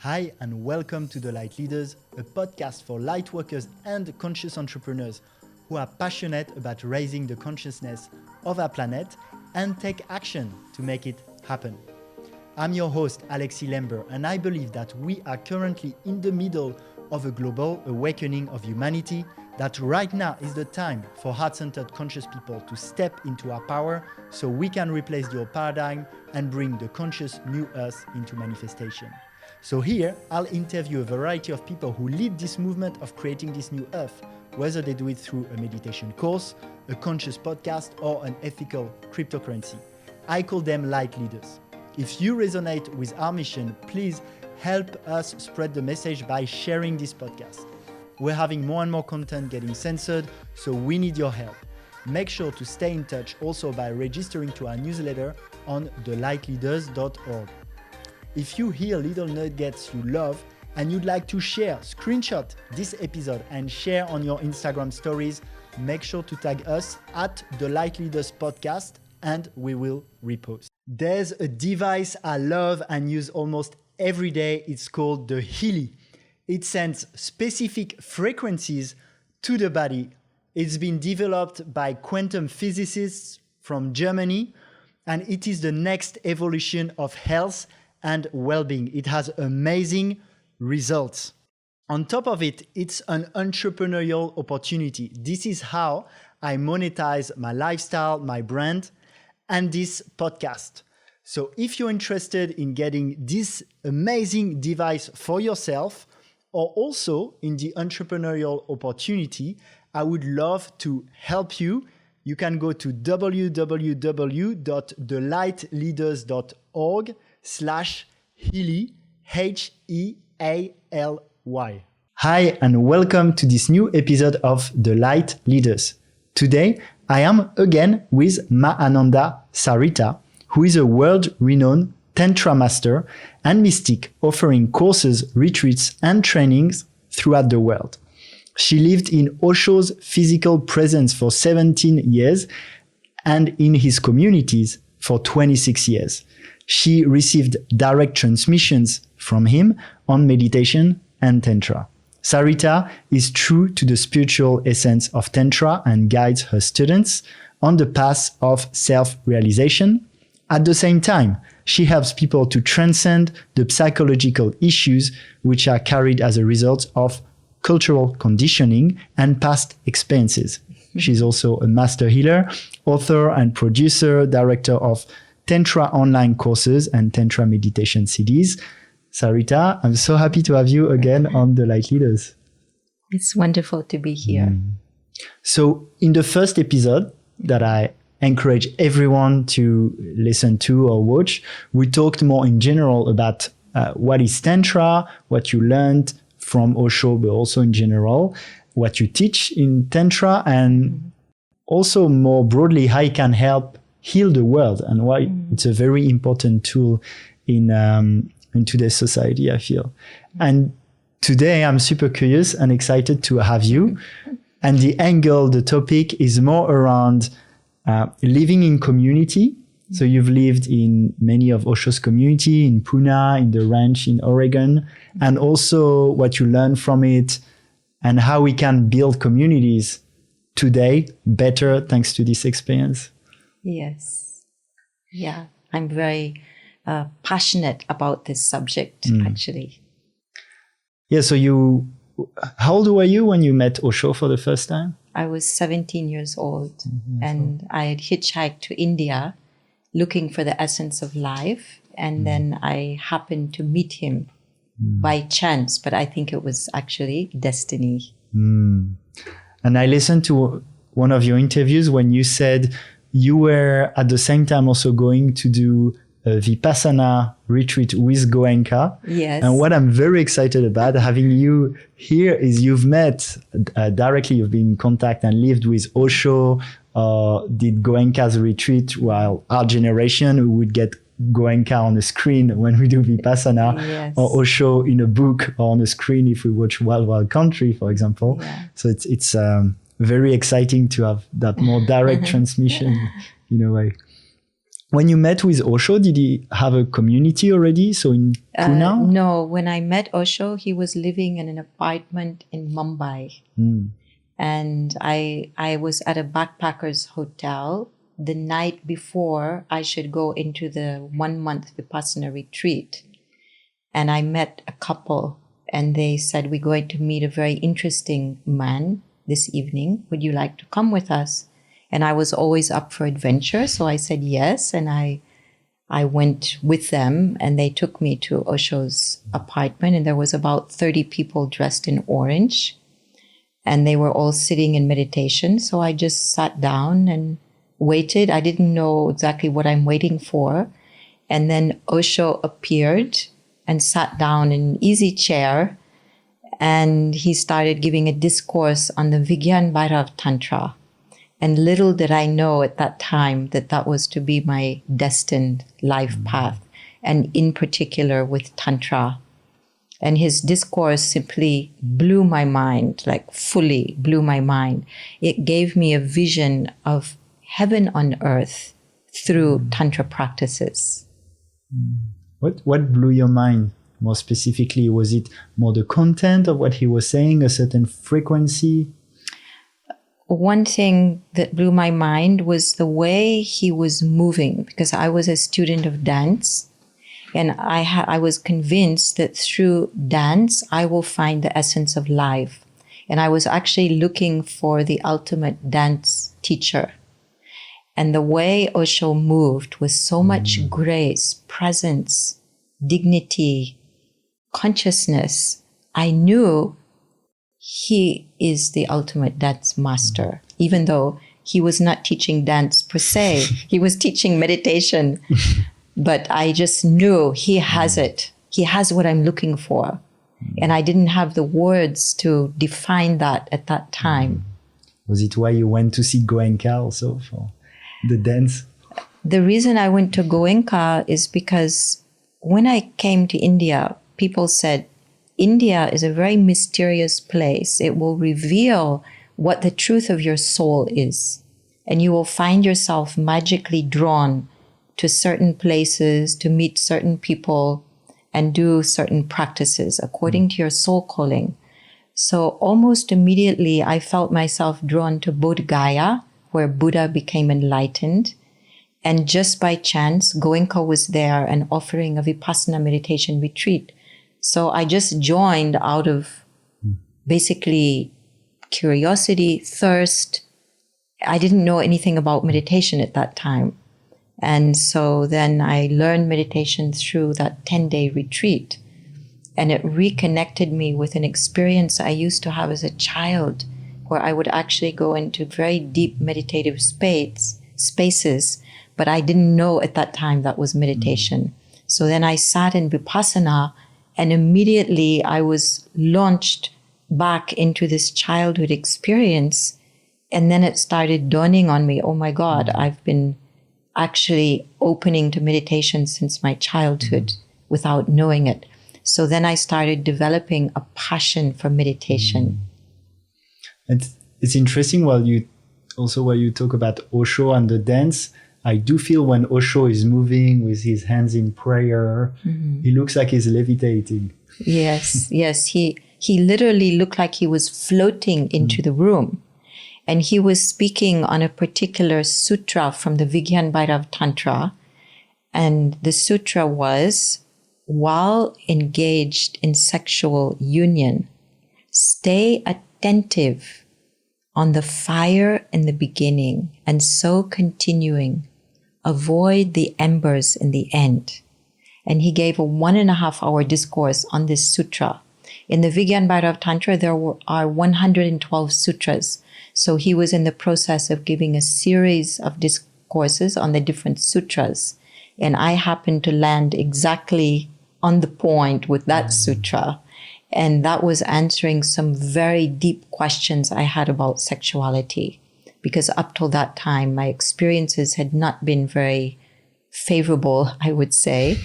Hi and welcome to The Lightleaders, a podcast for lightworkers and conscious entrepreneurs who are passionate about raising the consciousness of our planet and take action to make it happen. I'm your host, Alexis Lember, and I believe that we are currently in the middle of a global awakening of humanity, that right now is the time for heart-centered conscious people to step into our power so we can replace the old paradigm and bring the conscious new earth into manifestation. So here, I'll interview a variety of people who lead this movement of creating this new earth, whether they do it through a meditation course, a conscious podcast, or an ethical cryptocurrency. I call them light leaders. If you resonate with our mission, please help us spread the message by sharing this podcast. We're having more and more content getting censored, so we need your help. Make sure to stay in touch also by registering to our newsletter on thelightleaders.org. If you hear little nuggets you love and you'd like to share, screenshot this episode and share on your Instagram stories, make sure to tag us at the Lightleaders podcast and we will repost. There's a device I love and use almost every day. It's called the Healy. It sends specific frequencies to the body. It's been developed by quantum physicists from Germany, and it is the next evolution of health and well-being. It has amazing results. On top of it, it's an entrepreneurial opportunity. This is how I monetize my lifestyle, my brand, and this podcast. So if you're interested in getting this amazing device for yourself, or also in the entrepreneurial opportunity, I would love to help you. You can go to www.thelightleaders.org/Healy, Healy. Hi, and welcome to this new episode of The Light Leaders. Today, I am again with Ananda Sarita, who is a world-renowned Tantra master and mystic, offering courses, retreats, and trainings throughout the world. She lived in Osho's physical presence for 17 years and in his communities for 26 years. She received direct transmissions from him on meditation and Tantra. Sarita is true to the spiritual essence of Tantra and guides her students on the path of self-realization. At the same time, she helps people to transcend the psychological issues which are carried as a result of cultural conditioning and past experiences. She's also a master healer, author and producer, director of Tantra online courses and Tantra meditation CDs. Sarita, I'm so happy to have you again on The Light Leaders. It's wonderful to be here. So in the first episode that I encourage everyone to listen to or watch, we talked more in general about what is Tantra, what you learned from Osho, but also in general, what you teach in Tantra, and also more broadly, how it can help heal the world and why it's a very important tool in today's society, I feel. And today I'm super curious and excited to have you. And the angle, the topic is more around living in community. So you've lived in many of Osho's community, in Pune, in the ranch in Oregon, and also what you learn from it and how we can build communities today better thanks to this experience. Yes. Yeah, I'm very passionate about this subject, actually. Yeah, so how old were you when you met Osho for the first time? I was 17 years old and I had hitchhiked to India looking for the essence of life. And then I happened to meet him by chance, but I think it was actually destiny. And I listened to one of your interviews when you said you were at the same time also going to do a Vipassana retreat with Goenka. Yes. And what I'm very excited about having you here is you've met directly, you've been in contact and lived with Osho, did Goenka's retreat, while our generation would get Goenka on the screen when we do Vipassana, or Osho in a book or on the screen if we watch Wild Wild Country, for example. Yeah. So it's very exciting to have that more direct transmission in a way. When you met with Osho, did he have a community already? So in Pune? No, when I met Osho, he was living in an apartment in Mumbai. And I was at a backpackers hotel the night before I should go into the 1-month Vipassana retreat. And I met a couple and they said, we're going to meet a very interesting man this evening. Would you like to come with us? And I was always up for adventure. So I said yes. And I went with them and they took me to Osho's apartment. And there was about 30 people dressed in orange. And they were all sitting in meditation. So I just sat down and waited. I didn't know exactly what I'm waiting for. And then Osho appeared and sat down in an easy chair. And he started giving a discourse on the Vigyan Bhairav Tantra. And little did I know at that time that that was to be my destined life path, and in particular with Tantra. And his discourse simply blew my mind, like fully blew my mind. It gave me a vision of heaven on earth through Tantra practices. What blew your mind more specifically? Was it more the content of what he was saying, a certain frequency? One thing that blew my mind was the way he was moving, because I was a student of dance and I was convinced that through dance, I will find the essence of life. And I was actually looking for the ultimate dance teacher. And the way Osho moved with so much grace, presence, dignity, consciousness, I knew he is the ultimate dance master, even though he was not teaching dance per se. He was teaching meditation. But I just knew he has it. He has what I'm looking for. And I didn't have the words to define that at that time. Was it why you went to see Goenka also for the dance? The reason I went to Goenka is because when I came to India, people said, India is a very mysterious place. It will reveal what the truth of your soul is. And you will find yourself magically drawn to certain places, to meet certain people, and do certain practices according to your soul calling. So almost immediately, I felt myself drawn to Bodh Gaya, where Buddha became enlightened. And just by chance, Goenka was there and offering a Vipassana meditation retreat. So I just joined out of basically curiosity, thirst. I didn't know anything about meditation at that time. And so then I learned meditation through that 10-day retreat. And it reconnected me with an experience I used to have as a child, where I would actually go into very deep meditative spaces, but I didn't know at that time that was meditation. So then I sat in Vipassana, and immediately I was launched back into this childhood experience. And then it started dawning on me, oh my God, I've been actually opening to meditation since my childhood without knowing it. So then I started developing a passion for meditation. It's interesting while you talk about Osho and the dance. I do feel when Osho is moving with his hands in prayer, he looks like he's levitating. Yes. He literally looked like he was floating into the room. And he was speaking on a particular sutra from the Vigyan Bhairav Tantra. And the sutra was, while engaged in sexual union, stay attentive on the fire in the beginning and so continuing. Avoid the embers in the end. And he gave a 1.5-hour discourse on this sutra. In the Vigyan Bhairav Tantra, there are 112 sutras. So he was in the process of giving a series of discourses on the different sutras. And I happened to land exactly on the point with that sutra. And that was answering some very deep questions I had about sexuality. Because up till that time, my experiences had not been very favorable, I would say.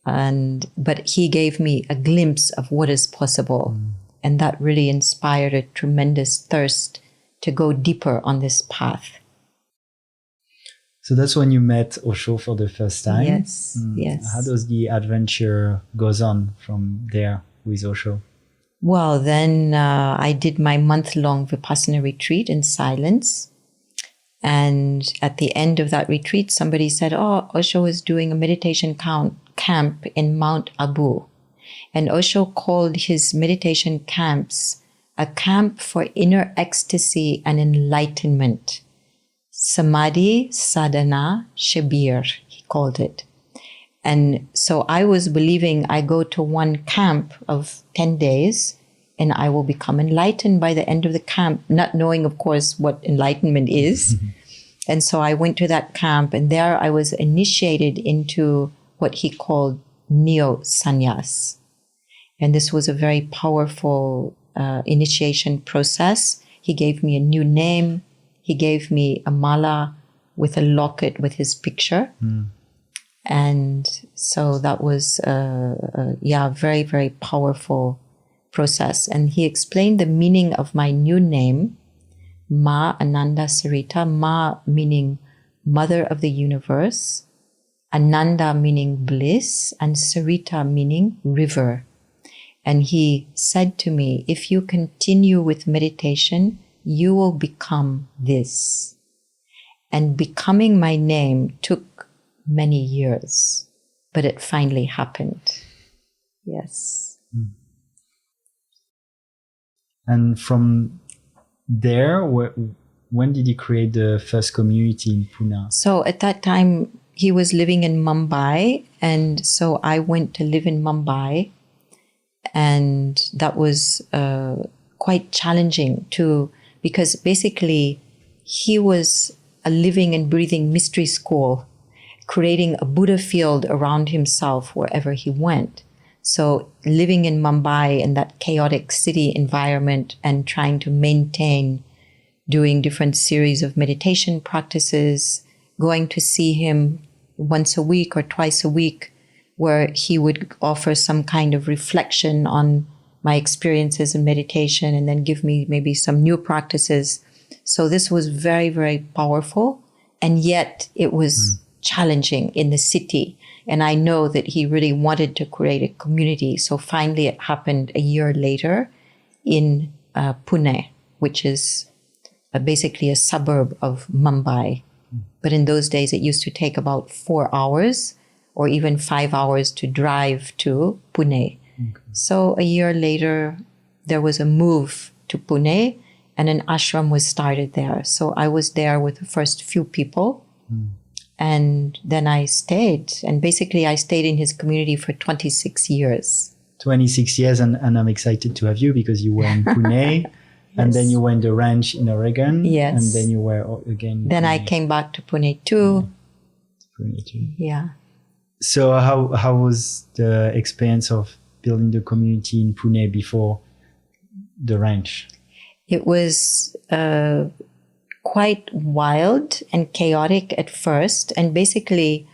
But he gave me a glimpse of what is possible. And that really inspired a tremendous thirst to go deeper on this path. So that's when you met Osho for the first time. Yes, yes. How does the adventure goes on from there with Osho? Well, then I did my month-long Vipassana retreat in silence. And at the end of that retreat, somebody said, oh, Osho is doing a meditation camp in Mount Abu. And Osho called his meditation camps a camp for inner ecstasy and enlightenment. Samadhi, sadhana, shibir, he called it. And so I was believing I go to one camp of 10 days and I will become enlightened by the end of the camp, not knowing, of course, what enlightenment is. And so I went to that camp, and there I was initiated into what he called neo-sannyas. And this was a very powerful initiation process. He gave me a new name. He gave me a mala with a locket with his picture. And so that was a very, very powerful process. And he explained the meaning of my new name, Ma Ananda Sarita, Ma meaning mother of the universe, Ananda meaning bliss, and Sarita meaning river. And he said to me, if you continue with meditation, you will become this. And becoming my name took many years, but it finally happened. Yes. And from there, when did he create the first community in Pune? So at that time, he was living in Mumbai. And so I went to live in Mumbai. And that was quite challenging because basically he was a living and breathing mystery school, creating a Buddha field around himself wherever he went. So living in Mumbai in that chaotic city environment and trying to maintain, doing different series of meditation practices, going to see him once a week or twice a week, where he would offer some kind of reflection on my experiences in meditation and then give me maybe some new practices. So this was very, very powerful. And yet it was challenging in the city. And I know that he really wanted to create a community. So finally it happened a year later in Pune, which is basically a suburb of Mumbai. But in those days, it used to take about 4 hours or even 5 hours to drive to Pune. Okay. So a year later, there was a move to Pune and an ashram was started there. So I was there with the first few people. And then I stayed. And basically, I stayed in his community for 26 years. 26 years. And I'm excited to have you because you were in Pune. Yes. And then you were in the ranch in Oregon. Yes. And then you were again. Then Pune. I came back to Pune too. Yeah. Pune too. Yeah. So how was the experience of building the community in Pune before the ranch? It was quite wild and chaotic at first. And basically,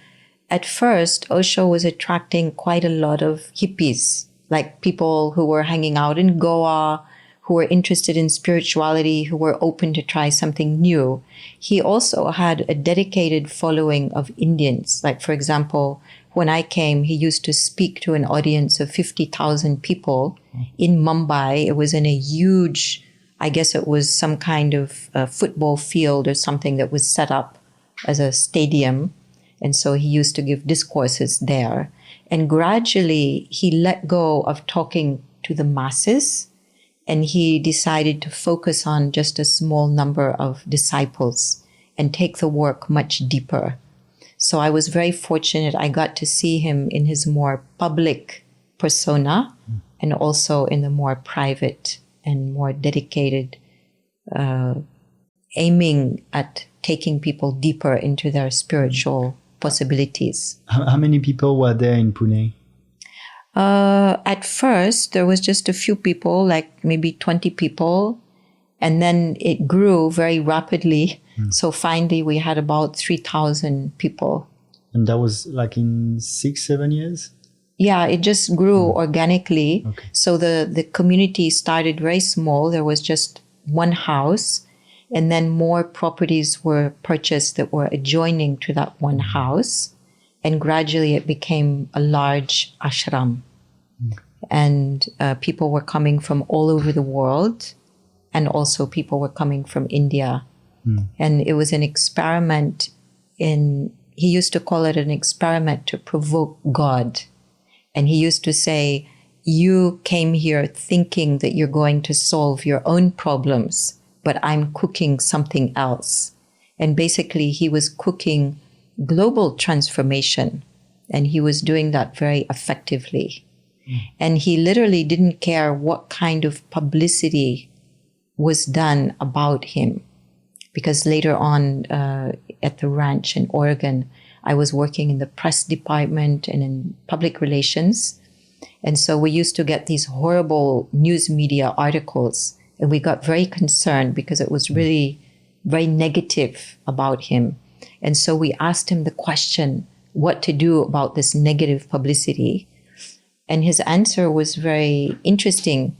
at first, Osho was attracting quite a lot of hippies, like people who were hanging out in Goa, who were interested in spirituality, who were open to try something new. He also had a dedicated following of Indians. Like, for example, when I came, he used to speak to an audience of 50,000 people in Mumbai. It was in a huge, I guess it was some kind of football field or something that was set up as a stadium. And so he used to give discourses there. And gradually, he let go of talking to the masses. And he decided to focus on just a small number of disciples and take the work much deeper. So I was very fortunate. I got to see him in his more public persona and also in the more private and more dedicated, aiming at taking people deeper into their spiritual possibilities. How many people were there in Pune? At first, there was just a few people, like maybe 20 people. And then it grew very rapidly. So finally, we had about 3,000 people. And that was like in 6-7 years? Yeah, it just grew organically. Okay. So the community started very small. There was just one house. And then more properties were purchased that were adjoining to that one house. And gradually it became a large ashram. And people were coming from all over the world. And also people were coming from India. And it was an experiment he used to call it an experiment to provoke God. And he used to say, you came here thinking that you're going to solve your own problems, but I'm cooking something else. And basically he was cooking global transformation, and he was doing that very effectively. And he literally didn't care what kind of publicity was done about him. Because later on at the ranch in Oregon, I was working in the press department and in public relations. And so we used to get these horrible news media articles, and we got very concerned because it was really very negative about him. And so we asked him the question, what to do about this negative publicity. And his answer was very interesting.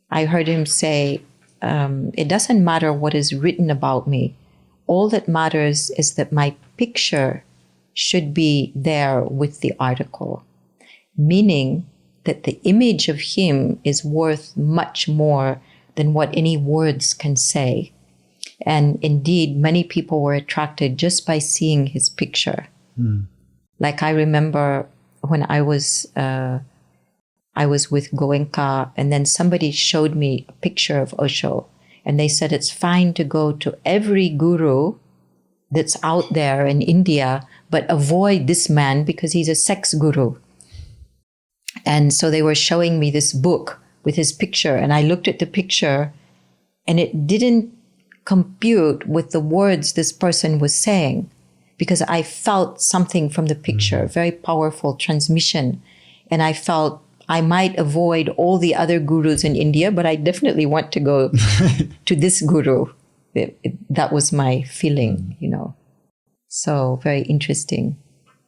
I heard him say, it doesn't matter what is written about me. All that matters is that my picture should be there with the article. Meaning that the image of him is worth much more than what any words can say. And indeed, many people were attracted just by seeing his picture. Like I remember when I was with Goenka, and then somebody showed me a picture of Osho, and they said it's fine to go to every guru that's out there in India, but avoid this man because he's a sex guru. And so they were showing me this book with his picture, and I looked at the picture, and it didn't compute with the words this person was saying, because I felt something from the picture, very powerful transmission. And I felt I might avoid all the other gurus in India, but I definitely want to go to this guru. That was my feeling, So very interesting.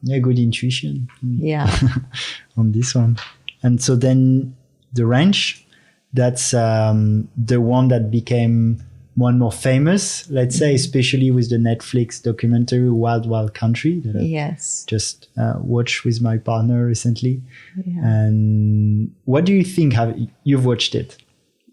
Yeah, good intuition. Yeah. On this one. And so then the ranch, that's the one that became more and more famous, let's say, especially with the Netflix documentary Wild Wild Country that I just watched with my partner recently. Yeah. And what do you think? You've watched it?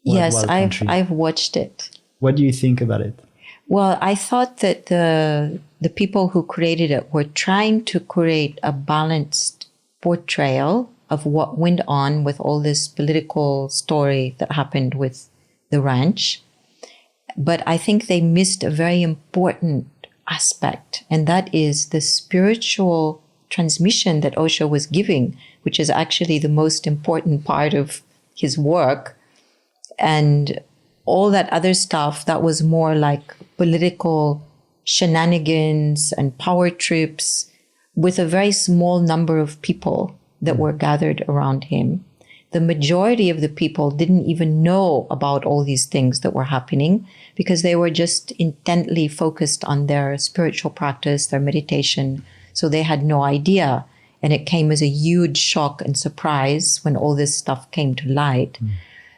Yes, I've watched it. What do you think about it? Well, I thought that the people who created it were trying to create a balanced portrayal of what went on with all this political story that happened with the ranch. But I think they missed a very important aspect, and that is the spiritual transmission that Osho was giving, which is actually the most important part of his work. And all that other stuff, that was more like political shenanigans and power trips with a very small number of people that were gathered around him. The majority of the people didn't even know about all these things that were happening because they were just intently focused on their spiritual practice, their meditation. So they had no idea. And it came as a huge shock and surprise when all this stuff came to light.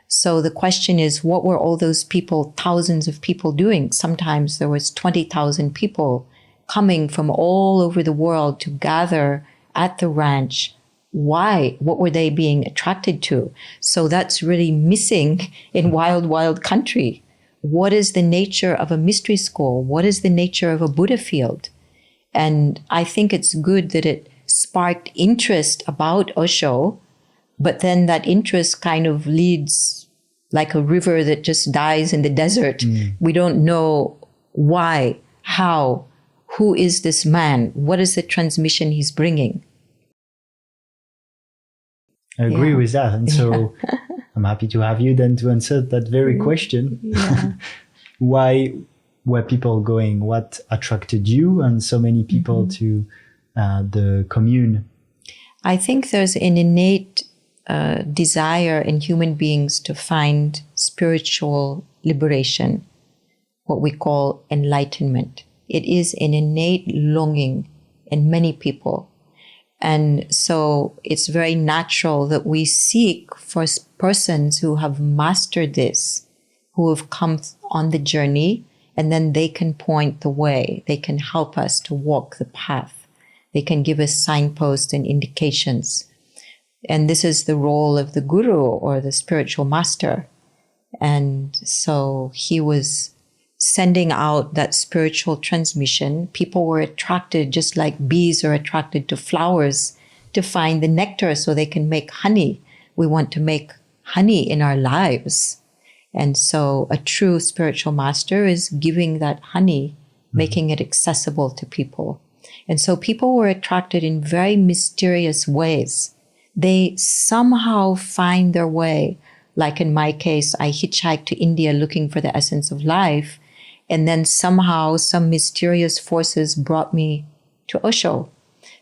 So the question is, what were all those people, thousands of people doing? Sometimes there was 20,000 people coming from all over the world to gather at the ranch. Why? What were they being attracted to? So that's really missing in Wild Wild Country. What is the nature of a mystery school? What is the nature of a Buddha field? And I think it's good that it sparked interest about Osho, but then that interest kind of leads like a river that just dies in the desert. We don't know why, how, who is this man? What is the transmission he's bringing? I agree with that. And so I'm happy to have you then to answer that very question. Why were people going? What attracted you and so many people to the commune? I think there's an innate desire in human beings to find spiritual liberation, what we call enlightenment. It is an innate longing in many people. And so it's very natural that we seek for persons who have mastered this, who have come on the journey And then they can point the way. They can help us to walk the path. They can give us signposts and indications. And this is the role of the guru or the spiritual master. And so he was sending out that spiritual transmission. People were attracted, just like bees are attracted to flowers, to find the nectar so they can make honey. We want to make honey in our lives. And so a true spiritual master is giving that honey, making it accessible to people. And so people were attracted in very mysterious ways. They somehow find their way. Like in my case, I hitchhiked to India looking for the essence of life. And then somehow some mysterious forces brought me to Osho.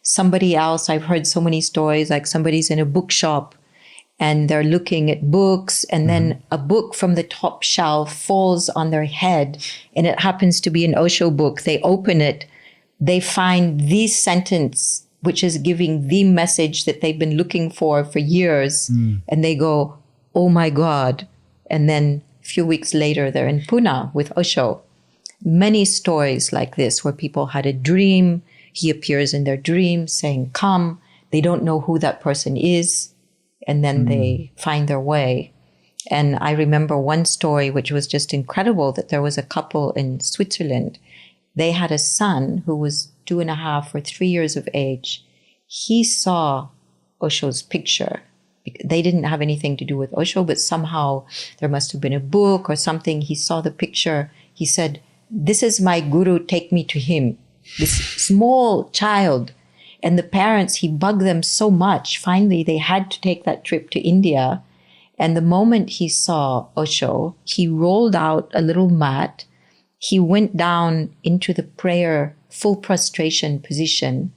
Somebody else, I've heard so many stories, like somebody's in a bookshop and they're looking at books, and then a book from the top shelf falls on their head, and it happens to be an Osho book. They open it, they find the sentence which is giving the message that they've been looking for years, and they go, oh my God. And then a few weeks later, they're in Pune with Osho. Many stories like this where people had a dream. He appears in their dream saying, come. They don't know who that person is. And then they find their way. And I remember one story which was just incredible, that there was a couple in Switzerland. They had a son who was 2.5 or 3 years of age. He saw Osho's picture. They didn't have anything to do with Osho, but somehow there must have been a book or something. He saw the picture. He said, this is my guru, take me to him. This small child. And the parents, he bugged them so much. Finally, they had to take that trip to India. And the moment he saw Osho, he rolled out a little mat. He went down into the prayer, full prostration position,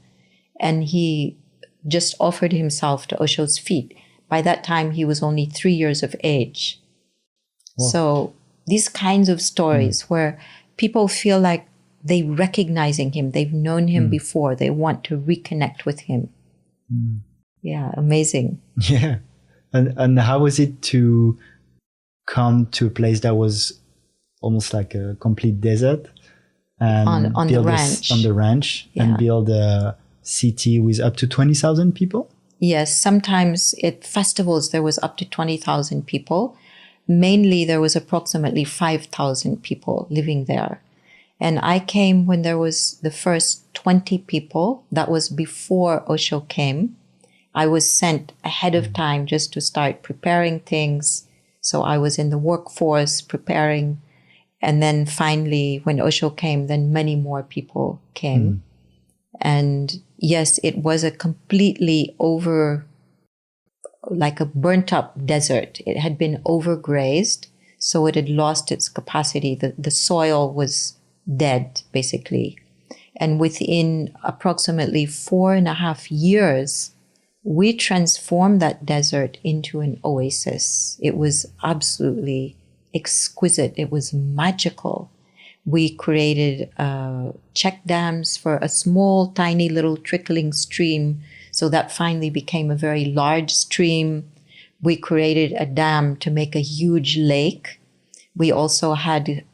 and he just offered himself to Osho's feet. By that time, he was only 3 years of age. Wow. So these kinds of stories where people feel like they're recognizing him, they've known him before, they want to reconnect with him. Yeah, amazing. Yeah. And how was it to come to a place that was almost like a complete desert and on build the ranch. On the ranch, and build a city with up to 20,000 people? Yes, sometimes at festivals there was up to 20,000 people. Mainly there was approximately 5,000 people living there. And I came when there was the first 20 people. That was before Osho came. I was sent ahead of time just to start preparing things. So I was in the workforce preparing. And then finally, when Osho came, then many more people came. And yes, it was a completely like a burnt up desert. It had been overgrazed, so it had lost its capacity. The soil was dead, basically. And within approximately 4.5 years, we transformed that desert into an oasis. It was absolutely exquisite. It was magical. We created check dams for a small, tiny little trickling stream. So that finally became a very large stream. We created a dam to make a huge lake. We also had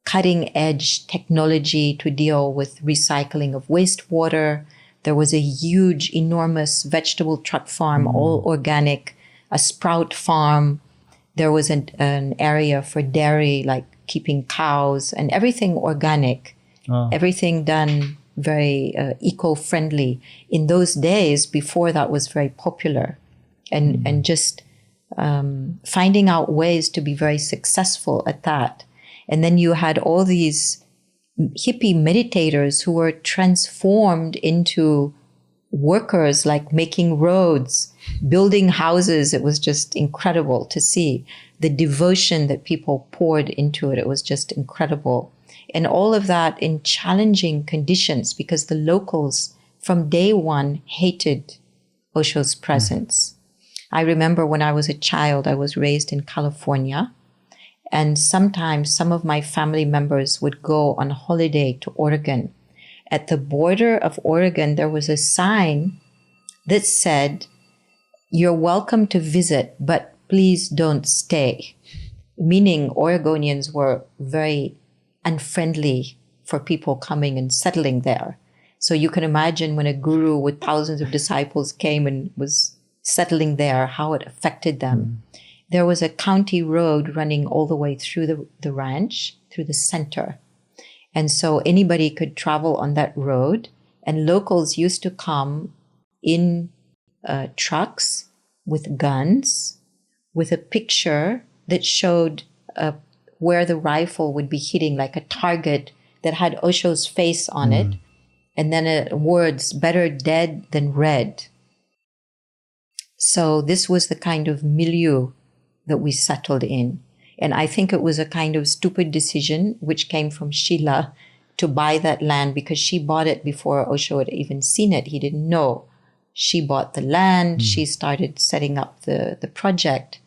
cutting edge technology to deal with recycling of wastewater. There was a huge, enormous vegetable truck farm, all organic, a sprout farm. There was an area for dairy, like keeping cows, and everything organic, everything done very eco-friendly. In those days, before that was very popular, and just finding out ways to be very successful at that. And then you had all these hippie meditators who were transformed into workers, like making roads, building houses. It was just incredible to see the devotion that people poured into it. It was just incredible. And all of that in challenging conditions, because the locals from day one hated Osho's presence. I remember when I was a child, I was raised in California. And sometimes some of my family members would go on holiday to Oregon. At the border of Oregon, there was a sign that said, "You're welcome to visit, but please don't stay." Meaning Oregonians were very unfriendly for people coming and settling there. So you can imagine when a guru with thousands of disciples came and was settling there, how it affected them. There was a county road running all the way through the ranch, through the center. And so anybody could travel on that road, and locals used to come in trucks with guns, with a picture that showed where the rifle would be hitting, like a target that had Osho's face on it, and then words, better dead than red. So this was the kind of milieu that we settled in. And I think it was a kind of stupid decision, which came from Sheila, to buy that land, because she bought it before Osho had even seen it. He didn't know. She bought the land. She started setting up the project.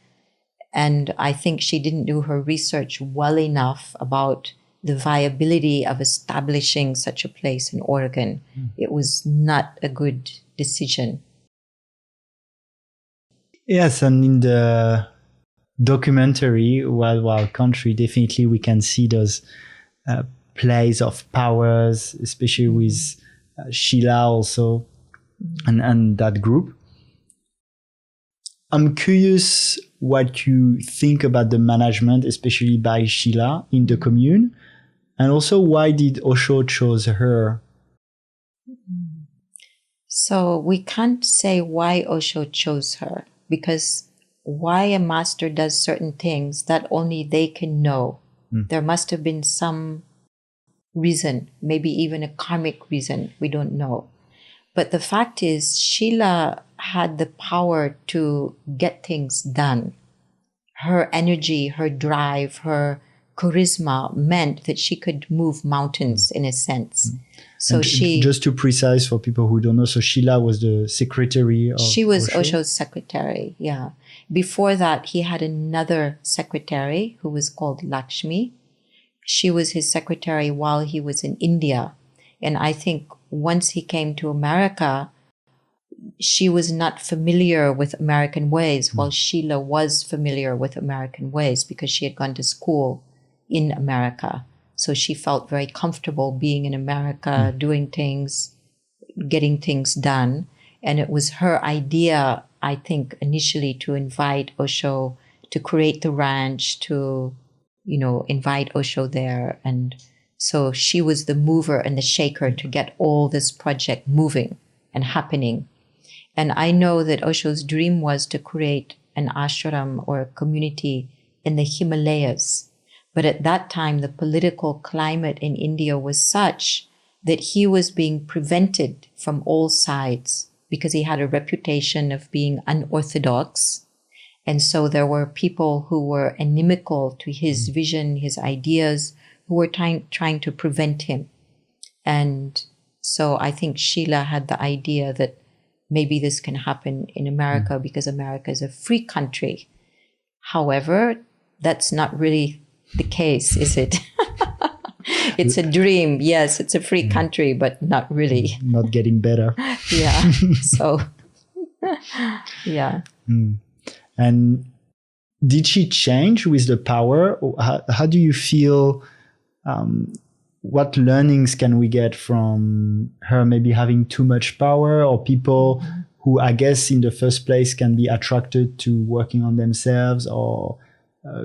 And I think she didn't do her research well enough about the viability of establishing such a place in Oregon. It was not a good decision. Yes, and in the documentary, Wild Wild Country, definitely we can see those plays of powers, especially with Sheila also, and that group. I'm curious what you think about the management, especially by Sheila in the commune, and also why did Osho choose her? So we can't say why Osho chose her, because why a master does certain things that only they can know. There must have been some reason, maybe even a karmic reason, we don't know. But the fact is, Sheila had the power to get things done. Her energy, her drive, her charisma meant that she could move mountains in a sense. So and just to precise for people who don't know, so Sheila was the secretary of She was Osho? Osho's secretary, yeah. Before that, he had another secretary who was called Lakshmi. She was his secretary while he was in India. And I think once he came to America, she was not familiar with American ways, while Sheila was familiar with American ways because she had gone to school in America. So she felt very comfortable being in America, doing things, getting things done. And it was her idea, I think, initially to invite Osho to create the ranch, to, invite Osho there. And so she was the mover and the shaker to get all this project moving and happening. And I know that Osho's dream was to create an ashram or a community in the Himalayas. But at that time, the political climate in India was such that he was being prevented from all sides because he had a reputation of being unorthodox. And so there were people who were inimical to his vision, his ideas, who were trying to prevent him. And so I think Sheila had the idea that maybe this can happen in America because America is a free country. However, that's not really the case, is it? It's a dream. Yes, it's a free country, but not really. Not getting better. Yeah. So, yeah. And did she change with the power? How do you feel? What learnings can we get from her maybe having too much power, or people who, I guess, in the first place can be attracted to working on themselves or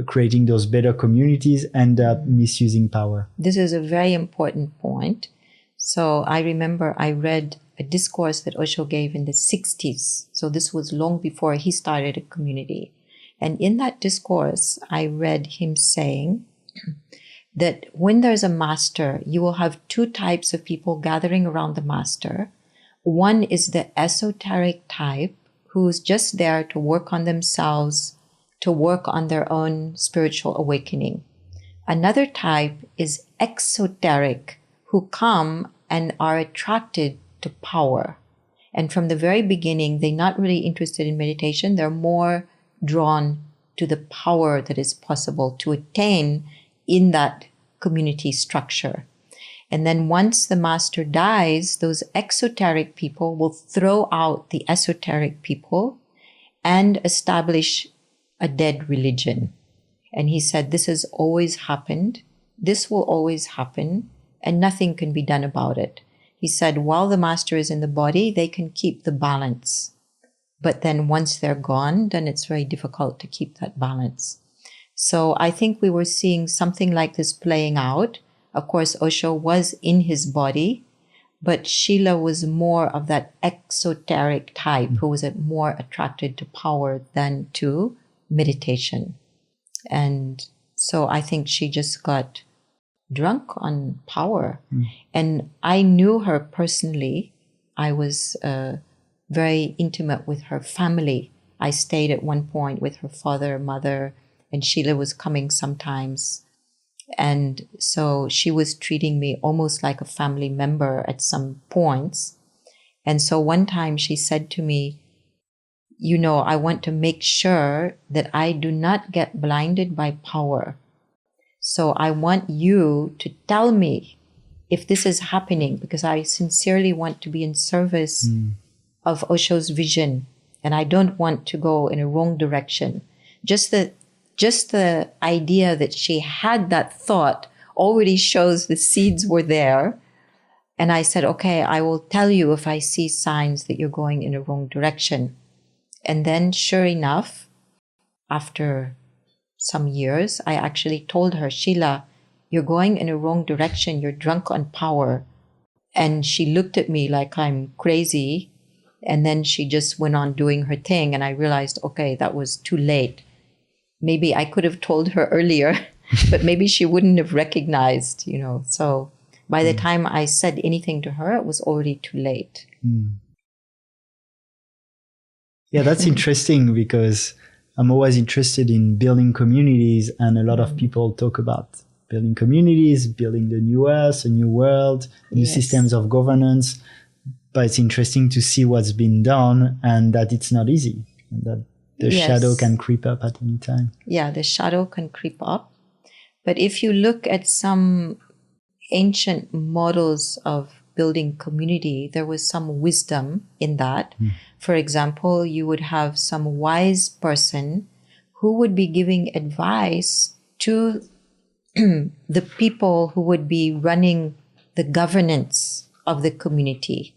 creating those better communities, end up misusing power? This is a very important point. So I remember I read a discourse that Osho gave in the 60s. So this was long before he started a community. And in that discourse, I read him saying that when there's a master, you will have two types of people gathering around the master. One is the esoteric type, who's just there to work on themselves, to work on their own spiritual awakening. Another type is exoteric, who come and are attracted to power. And from the very beginning, they're not really interested in meditation. They're more drawn to the power that is possible to attain in that community structure. And then once the master dies, those exoteric people will throw out the esoteric people and establish a dead religion. And he said this has always happened this will always happen and nothing can be done about it. He said, while the master is in the body, they can keep the balance. But then once they're gone, then it's very difficult to keep that balance. So I think we were seeing something like this playing out. Of course, Osho was in his body, but Sheila was more of that exoteric type who was more attracted to power than to meditation. And so I think she just got drunk on power. And I knew her personally. I was very intimate with her family. I stayed at one point with her father, mother, and Sheila was coming sometimes. And so she was treating me almost like a family member at some points. And so one time she said to me, you know, I want to make sure that I do not get blinded by power. So I want you to tell me if this is happening, because I sincerely want to be in service of Osho's vision. And I don't want to go in a wrong direction. Just the idea that she had that thought already shows the seeds were there. And I said, okay, I will tell you if I see signs that you're going in a wrong direction. And then sure enough, after some years, I actually told her, Sheila, you're going in a wrong direction. You're drunk on power. And she looked at me like I'm crazy. And then she just went on doing her thing. And I realized, okay, that was too late. Maybe I could have told her earlier, but maybe she wouldn't have recognized, you know. So by the time I said anything to her, it was already too late. Yeah, that's interesting because I'm always interested in building communities, and a lot of people talk about building communities, building the new earth, a new world, new systems of governance. But it's interesting to see what's been done and that it's not easy, and that the shadow can creep up at any time. Yeah, the shadow can creep up. But if you look at some ancient models of building community, there was some wisdom in that. For example, you would have some wise person who would be giving advice to the people who would be running the governance of the community.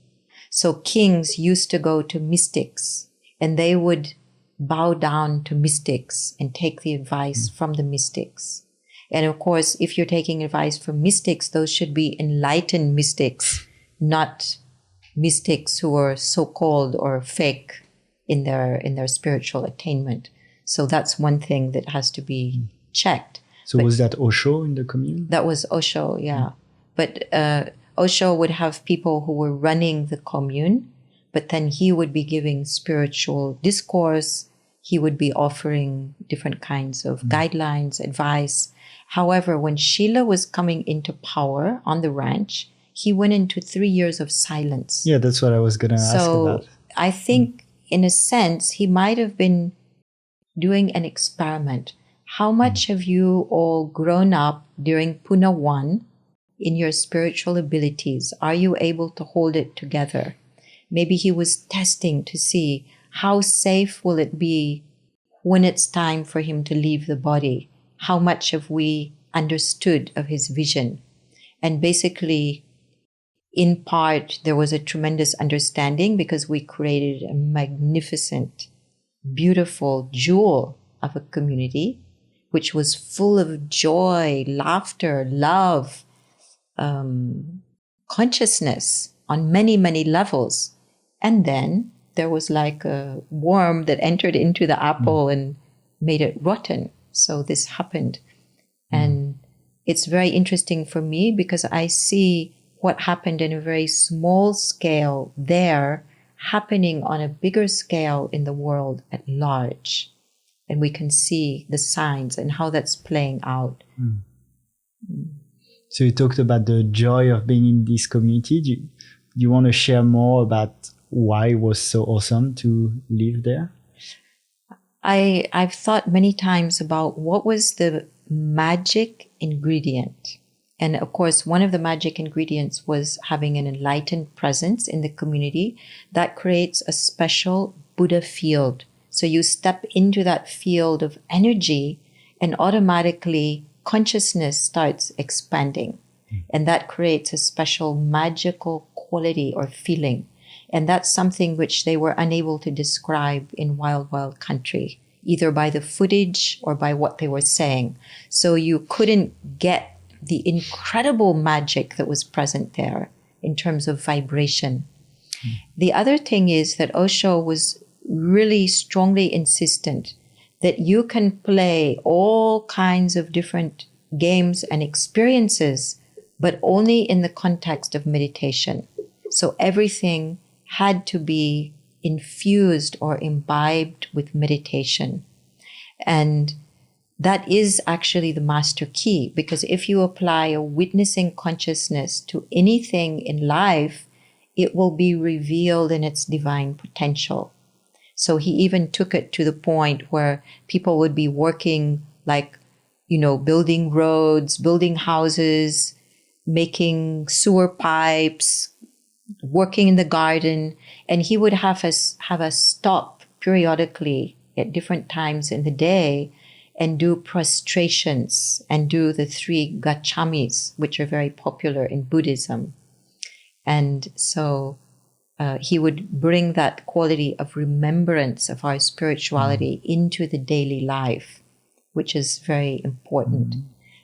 So kings used to go to mystics, and they would bow down to mystics and take the advice from the mystics. And of course, if you're taking advice from mystics, those should be enlightened mystics, not mystics who are so-called or fake in their spiritual attainment. So that's one thing that has to be checked. So was that Osho in the commune? That was Osho, yeah. But Osho would have people who were running the commune, but then he would be giving spiritual discourse. He would be offering different kinds of guidelines, advice. However, when Sheila was coming into power on the ranch, he went into 3 years of silence. Yeah, that's what I was going to ask about. So I think, in a sense, he might have been doing an experiment. How much have you all grown up during Puna 1 in your spiritual abilities? Are you able to hold it together? Maybe he was testing to see how safe will it be when it's time for him to leave the body. How much have we understood of his vision? And basically, in part, there was a tremendous understanding because we created a magnificent, beautiful jewel of a community, which was full of joy, laughter, love, consciousness on many, many levels. And then there was like a worm that entered into the apple and made it rotten. So this happened. And it's very interesting for me because I see what happened in a very small scale there happening on a bigger scale in the world at large. And we can see the signs and how that's playing out. So you talked about the joy of being in this community. Do you want to share more about why it was so awesome to live there? I've thought many times about what was the magic ingredient. And of course, one of the magic ingredients was having an enlightened presence in the community that creates a special Buddha field. So you step into that field of energy and automatically consciousness starts expanding. And that creates a special magical quality or feeling. And that's something which they were unable to describe in Wild Wild Country, either by the footage or by what they were saying. So you couldn't get the incredible magic that was present there in terms of vibration. The other thing is that Osho was really strongly insistent that you can play all kinds of different games and experiences, but only in the context of meditation. So everything had to be infused or imbibed with meditation. And that is actually the master key, because if you apply a witnessing consciousness to anything in life, it will be revealed in its divine potential. So he even took it to the point where people would be working like, building roads, building houses, making sewer pipes, working in the garden, and he would have us stop periodically at different times in the day and do prostrations and do the 3 gachamis, which are very popular in Buddhism. And so he would bring that quality of remembrance of our spirituality into the daily life, which is very important.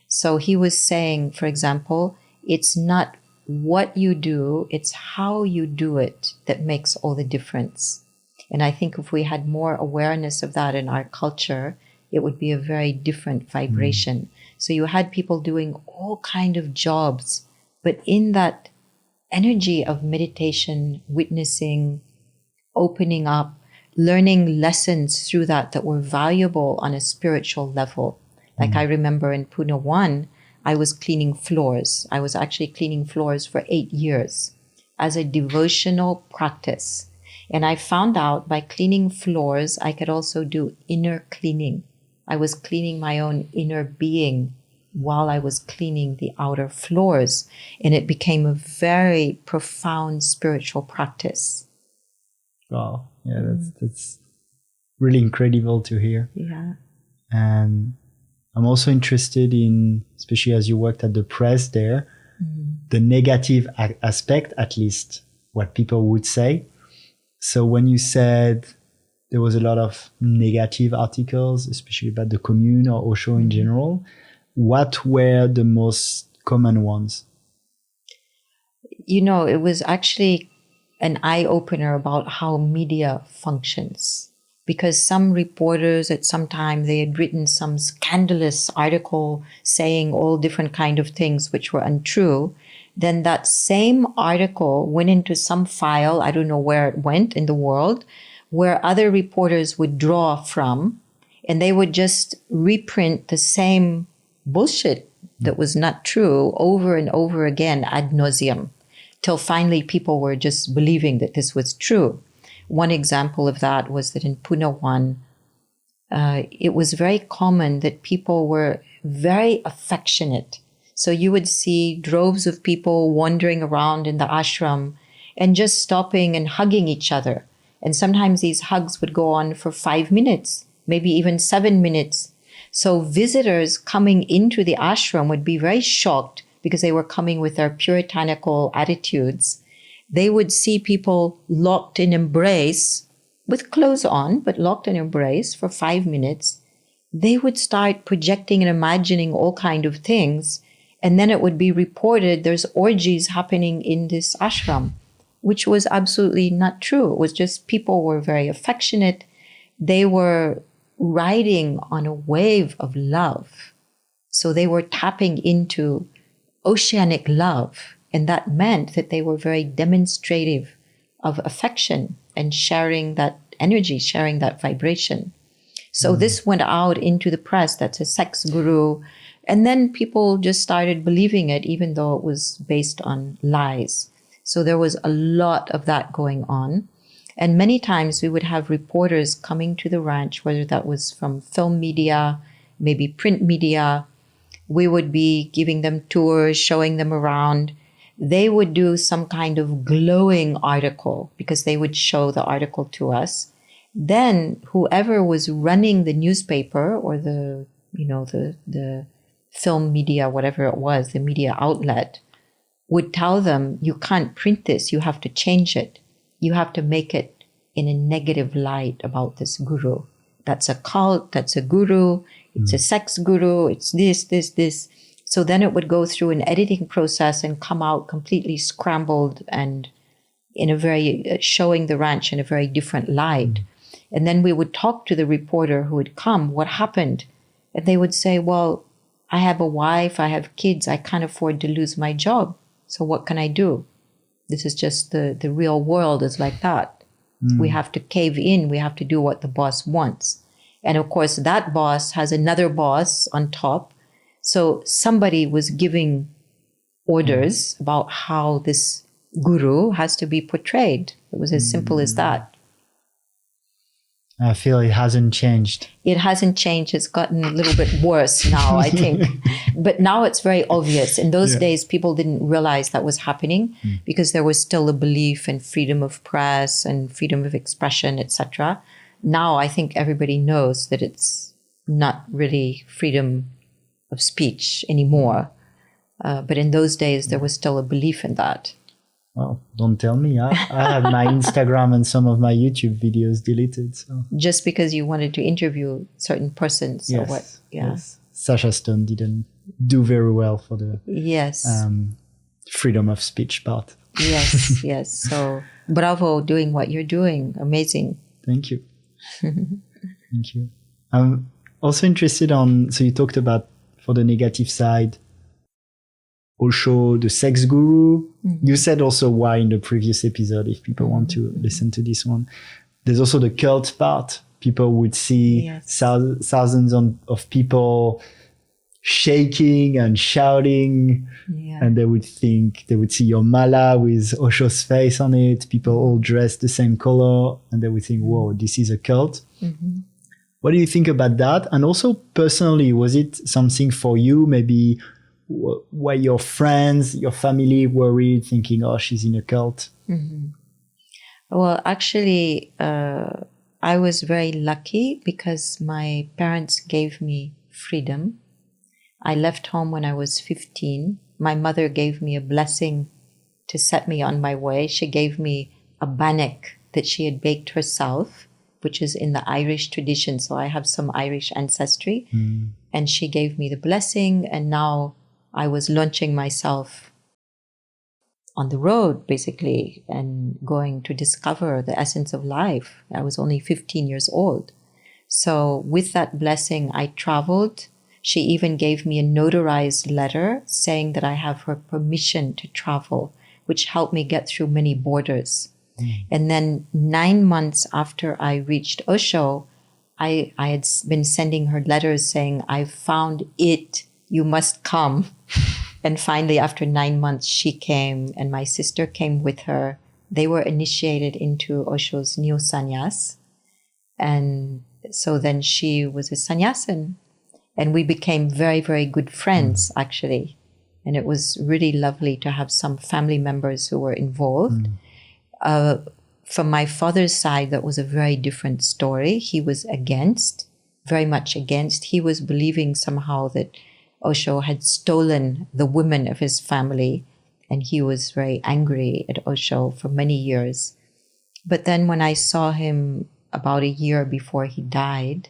So he was saying, for example, it's not what you do, it's how you do it that makes all the difference. And I think if we had more awareness of that in our culture, it would be a very different vibration. So you had people doing all kind of jobs, but in that energy of meditation, witnessing, opening up, learning lessons through that were valuable on a spiritual level. Like I remember in Pune 1, I was cleaning floors. I was actually cleaning floors for 8 years as a devotional practice. And I found out by cleaning floors, I could also do inner cleaning. I was cleaning my own inner being while I was cleaning the outer floors. And it became a very profound spiritual practice. Wow. Yeah, that's really incredible to hear. Yeah. And I'm also interested in, especially as you worked at the press there, the negative aspect, at least what people would say. So when you said there was a lot of negative articles, especially about the Commune or Osho in general, what were the most common ones? It was actually an eye-opener about how media functions. Because some reporters at some time, they had written some scandalous article saying all different kind of things which were untrue. Then that same article went into some file, I don't know where it went in the world, where other reporters would draw from, and they would just reprint the same bullshit that was not true over and over again ad nauseum, till finally people were just believing that this was true. One example of that was that in Pune 1, it was very common that people were very affectionate. So you would see droves of people wandering around in the ashram and just stopping and hugging each other. And sometimes these hugs would go on for 5 minutes, maybe even 7 minutes. So visitors coming into the ashram would be very shocked because they were coming with their puritanical attitudes. They would see people locked in embrace, with clothes on, but locked in embrace for 5 minutes. They would start projecting and imagining all kinds of things. And then it would be reported there's orgies happening in this ashram, which was absolutely not true. It was just people were very affectionate. They were riding on a wave of love. So they were tapping into oceanic love. And that meant that they were very demonstrative of affection and sharing that energy, sharing that vibration. So this went out into the press, that's a sex guru. And then people just started believing it, even though it was based on lies. So there was a lot of that going on. And many times we would have reporters coming to the ranch, whether that was from film media, maybe print media. We would be giving them tours, showing them around. They would do some kind of glowing article because they would show the article to us. Then whoever was running the newspaper or the film media, whatever it was, the media outlet, would tell them, you can't print this, you have to change it. You have to make it in a negative light about this guru. That's a cult, that's a guru, it's a sex guru, it's this. So then it would go through an editing process and come out completely scrambled and in a very, showing the ranch in a very different light. And then we would talk to the reporter who would come, what happened? And they would say, well, I have a wife, I have kids, I can't afford to lose my job. So what can I do? This is just the real world is like that. We have to cave in, we have to do what the boss wants. And of course, that boss has another boss on top. So somebody was giving orders about how this guru has to be portrayed. It was as simple as that. I feel it hasn't changed. It hasn't changed. It's gotten a little bit worse now, I think. But now it's very obvious. In those days, people didn't realize that was happening because there was still a belief in freedom of press and freedom of expression, etc. Now I think everybody knows that it's not really freedom of speech anymore. But in those days, there was still a belief in that. Well, don't tell me. I had my Instagram and some of my YouTube videos deleted. So. Just because you wanted to interview certain persons or what? Yeah. Yes. Sasha Stone didn't do very well for the freedom of speech part. Yes, yes. So bravo doing what you're doing. Amazing. Thank you. Thank you. I'm also interested so you talked about, for the negative side, Osho, the sex guru. You said also why in the previous episode, if people want to listen to this one. There's also the cult part. People would see thousands of people shaking and shouting, and they would see your mala with Osho's face on it, people all dressed the same color, and they would think, whoa, this is a cult. What do you think about that? And also personally, was it something for you, maybe were your friends, your family worried, thinking, oh, she's in a cult? Well, actually, I was very lucky because my parents gave me freedom. I left home when I was 15. My mother gave me a blessing to set me on my way. She gave me a bannock that she had baked herself, which is in the Irish tradition. So I have some Irish ancestry. And she gave me the blessing, and now I was launching myself on the road, basically, and going to discover the essence of life. I was only 15 years old. So with that blessing, I traveled. She even gave me a notarized letter saying that I have her permission to travel, which helped me get through many borders. And then 9 months after I reached Osho, I had been sending her letters saying, I've found it, you must come. And finally, after 9 months, she came, and my sister came with her. They were initiated into Osho's new sannyas. And so then she was a sannyasin. And we became very, very good friends, actually. And it was really lovely to have some family members who were involved. From my father's side, that was a very different story. He was against, very much against. He was believing somehow that Osho had stolen the women of his family, and he was very angry at Osho for many years. But then when I saw him about a year before he died,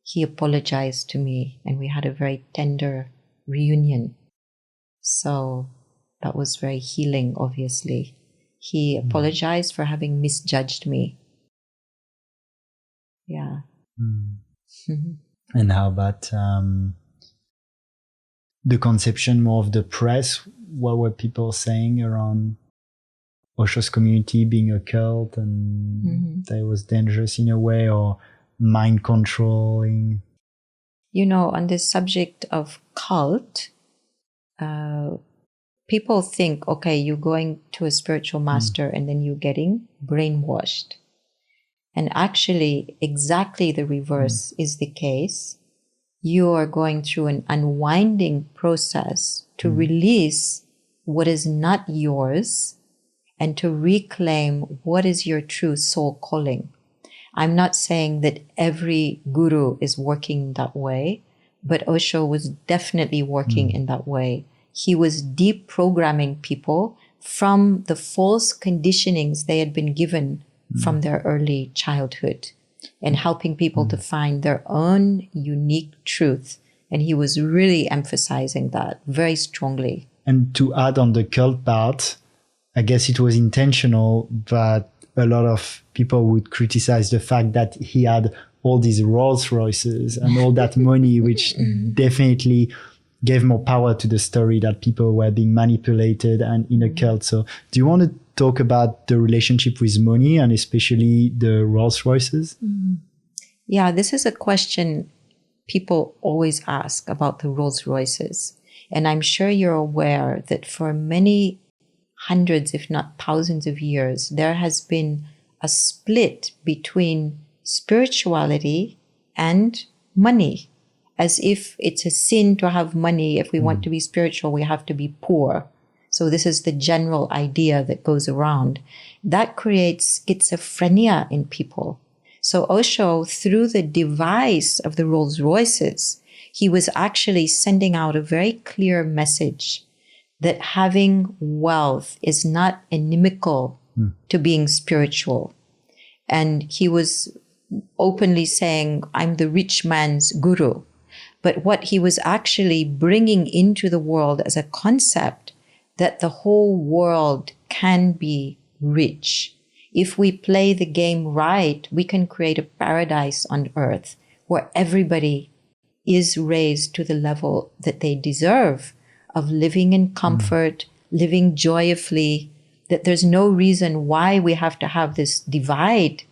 he apologized to me, and we had a very tender reunion. So that was very healing, obviously. He apologized for having misjudged me. Yeah. And how about the conception more of the press? What were people saying around Osho's community being a cult and that it was dangerous in a way, or mind controlling? You know, on this subject of cult, people think, okay, you're going to a spiritual master and then you're getting brainwashed. And actually, exactly the reverse is the case. You are going through an unwinding process to release what is not yours and to reclaim what is your true soul calling. I'm not saying that every guru is working that way, but Osho was definitely working in that way. He was deprogramming people from the false conditionings they had been given from their early childhood and helping people to find their own unique truth. And he was really emphasizing that very strongly. And to add on the cult part, I guess it was intentional, but a lot of people would criticize the fact that he had all these Rolls Royces and all that money, which definitely gave more power to the story that people were being manipulated and in a cult. So do you want to talk about the relationship with money and especially the Rolls Royces? Yeah, this is a question people always ask about the Rolls Royces. And I'm sure you're aware that for many hundreds, if not thousands of years, there has been a split between spirituality and money, as if it's a sin to have money. If we want to be spiritual, we have to be poor. So this is the general idea that goes around. That creates schizophrenia in people. So Osho, through the device of the Rolls Royces, he was actually sending out a very clear message that having wealth is not inimical to being spiritual. And he was openly saying, I'm the rich man's guru. But what he was actually bringing into the world as a concept, that the whole world can be rich. If we play the game right, we can create a paradise on earth where everybody is raised to the level that they deserve of living in comfort, living joyfully, that there's no reason why we have to have this divide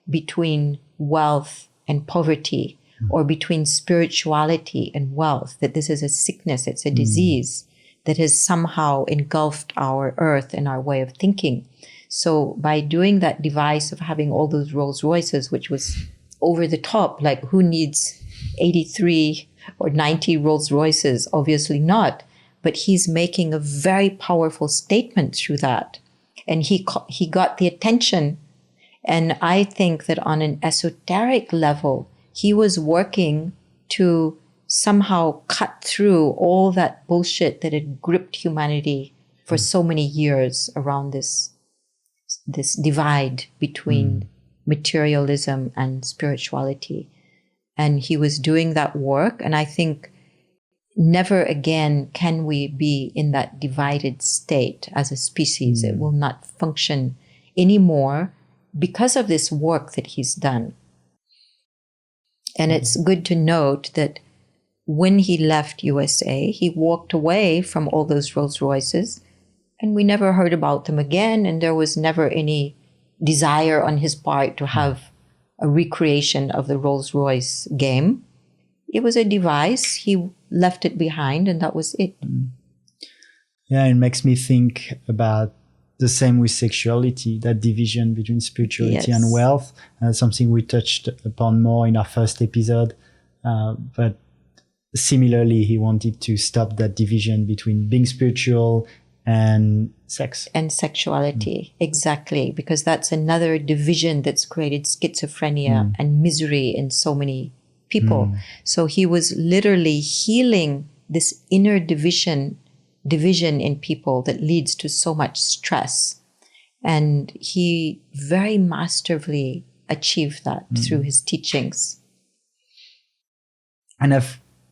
between wealth and poverty, or between spirituality and wealth, that this is a sickness, it's a disease that has somehow engulfed our earth and our way of thinking. So by doing that device of having all those Rolls Royces, which was over the top, like who needs 83 or 90 Rolls Royces? Obviously not. But he's making a very powerful statement through that. And he got the attention. And I think that on an esoteric level, he was working to somehow cut through all that bullshit that had gripped humanity for so many years around this divide between materialism and spirituality. And he was doing that work. And I think never again can we be in that divided state as a species. It will not function anymore because of this work that he's done. And it's good to note that when he left USA, he walked away from all those Rolls Royces, and we never heard about them again. And there was never any desire on his part to have a recreation of the Rolls Royce game. It was a device. He left it behind, and that was it. Yeah, it makes me think about the same with sexuality, that division between spirituality and wealth. Something we touched upon more in our first episode. But similarly, he wanted to stop that division between being spiritual and sex. And sexuality, exactly. Because that's another division that's created schizophrenia and misery in so many people. So he was literally healing this inner division in people that leads to so much stress. And he very masterfully achieved that through his teachings. And I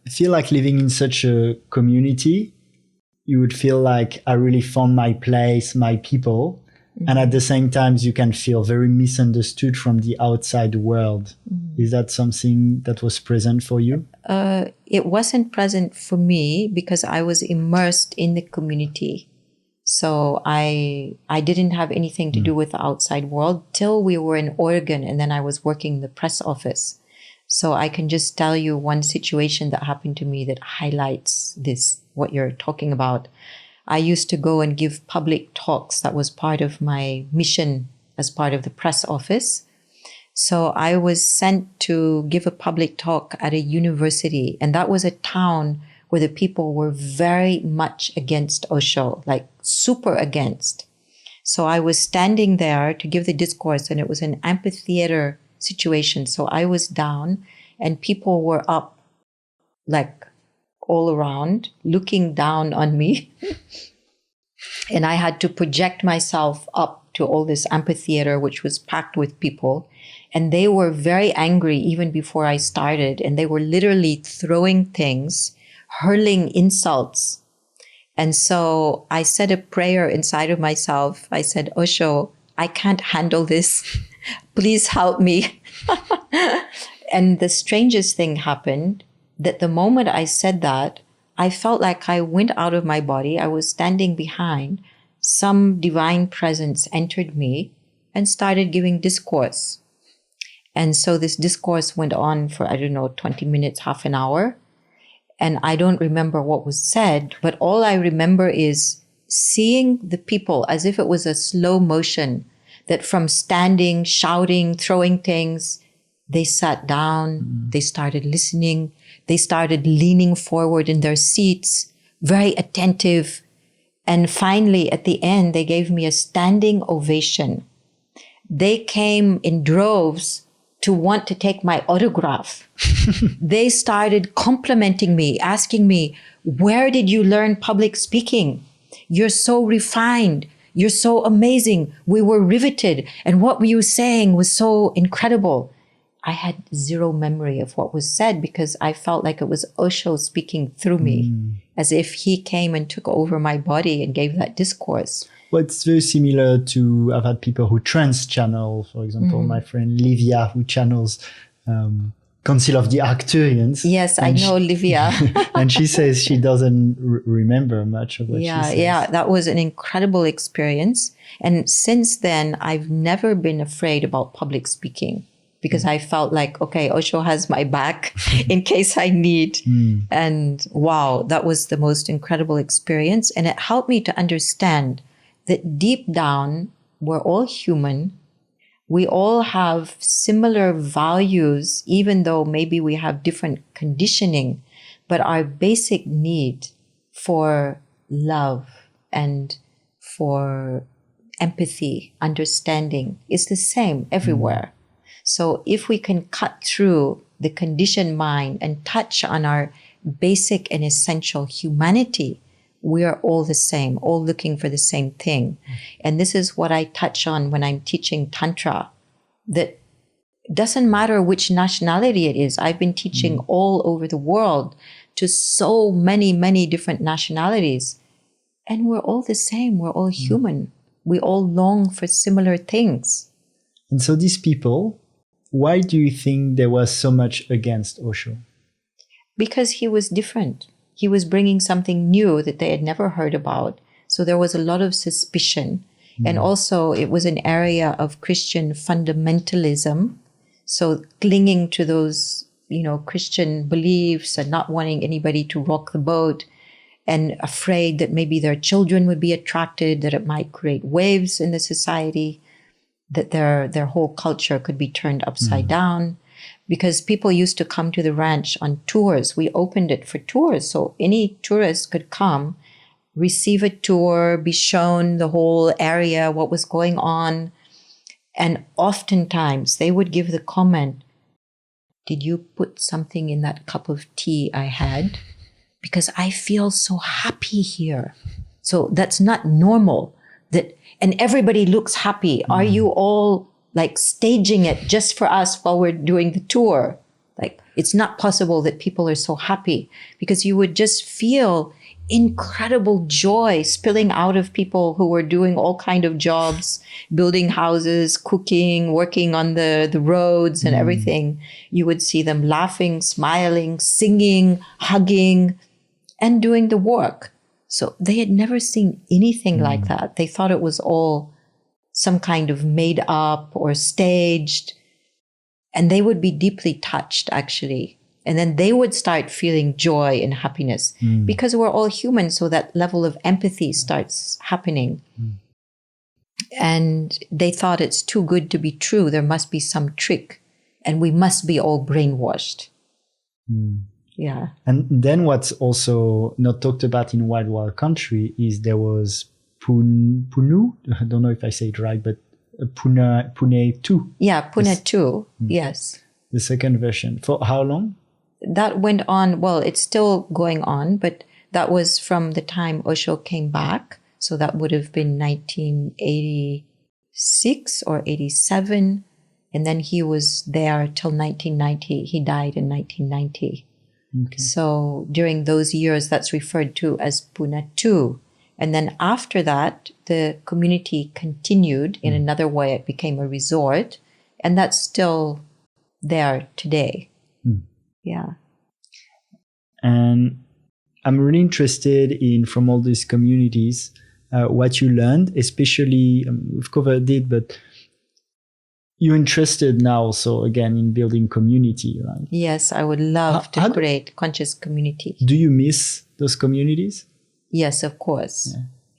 feel like living in such a community, you would feel like I really found my place, my people. And at the same time, you can feel very misunderstood from the outside world. Is that something that was present for you? It wasn't present for me because I was immersed in the community. So I didn't have anything to do with the outside world till we were in Oregon, and then I was working in the press office. So I can just tell you one situation that happened to me that highlights this, what you're talking about. I used to go and give public talks. That was part of my mission as part of the press office. So I was sent to give a public talk at a university. And that was a town where the people were very much against Osho, like super against. So I was standing there to give the discourse, and it was an amphitheater situation. So I was down and people were up like all around, looking down on me. And I had to project myself up to all this amphitheater, which was packed with people. And they were very angry even before I started. And they were literally throwing things, hurling insults. And so I said a prayer inside of myself. I said, Osho, I can't handle this. Please help me. And the strangest thing happened, that the moment I said that, I felt like I went out of my body. I was standing behind. Some divine presence entered me and started giving discourse. And so this discourse went on for, 20 minutes, half an hour. And I don't remember what was said, but all I remember is seeing the people as if it was a slow motion, that from standing, shouting, throwing things, they sat down, they started listening, they started leaning forward in their seats, very attentive. And finally, at the end, they gave me a standing ovation. They came in droves to want to take my autograph. They started complimenting me, asking me, where did you learn public speaking? You're so refined. You're so amazing. We were riveted. And what were you saying was so incredible. I had zero memory of what was said because I felt like it was Osho speaking through me, as if he came and took over my body and gave that discourse. Well, it's very similar to, I've had people who trans channel, for example, my friend Livia, who channels Council of the Arcturians. Yes, I know Livia. And she says she doesn't remember much of what she says. Yeah, that was an incredible experience. And since then, I've never been afraid about public speaking, because I felt like, okay, Osho has my back in case I need. And wow, that was the most incredible experience. And it helped me to understand that deep down, we're all human. We all have similar values, even though maybe we have different conditioning. But our basic need for love and for empathy, understanding is the same everywhere. So if we can cut through the conditioned mind and touch on our basic and essential humanity, we are all the same, all looking for the same thing. And this is what I touch on when I'm teaching Tantra, that doesn't matter which nationality it is. I've been teaching all over the world to so many, many different nationalities. And we're all the same. We're all human. We all long for similar things. And so these people, why do you think there was so much against Osho? Because he was different. He was bringing something new that they had never heard about. So there was a lot of suspicion. And also it was an area of Christian fundamentalism. So clinging to those, Christian beliefs and not wanting anybody to rock the boat, and afraid that maybe their children would be attracted, that it might create waves in the society, that their whole culture could be turned upside down. Because people used to come to the ranch on tours. We opened it for tours. So any tourist could come, receive a tour, be shown the whole area, what was going on. And oftentimes they would give the comment, did you put something in that cup of tea I had? Because I feel so happy here. So that's not normal. And everybody looks happy. Are you all like staging it just for us while we're doing the tour? Like, it's not possible that people are so happy, because you would just feel incredible joy spilling out of people who were doing all kind of jobs, building houses, cooking, working on the roads and everything. You would see them laughing, smiling, singing, hugging, and doing the work. So they had never seen anything like that. They thought it was all some kind of made up or staged. And they would be deeply touched, actually. And then they would start feeling joy and happiness because we're all human. So that level of empathy starts happening. And they thought it's too good to be true. There must be some trick and we must be all brainwashed. Yeah. And then what's also not talked about in Wild Wild Country is there was Punu. I don't know if I say it right, but Pune 2. Yeah, Pune 2. Yes. The second version. For how long? that went on, well, it's still going on, but that was from the time Osho came back. So that would have been 1986 or 87. And then he was there till 1990. He died in 1990. Okay. So during those years, that's referred to as Pune 2. And then after that, the community continued in another way. It became a resort. And that's still there today. Yeah. And I'm really interested in, from all these communities, what you learned, especially, we've covered it, but you're interested now also again in building community, right? Yes, I would love to create conscious community. Do you miss those communities? Yes, of course.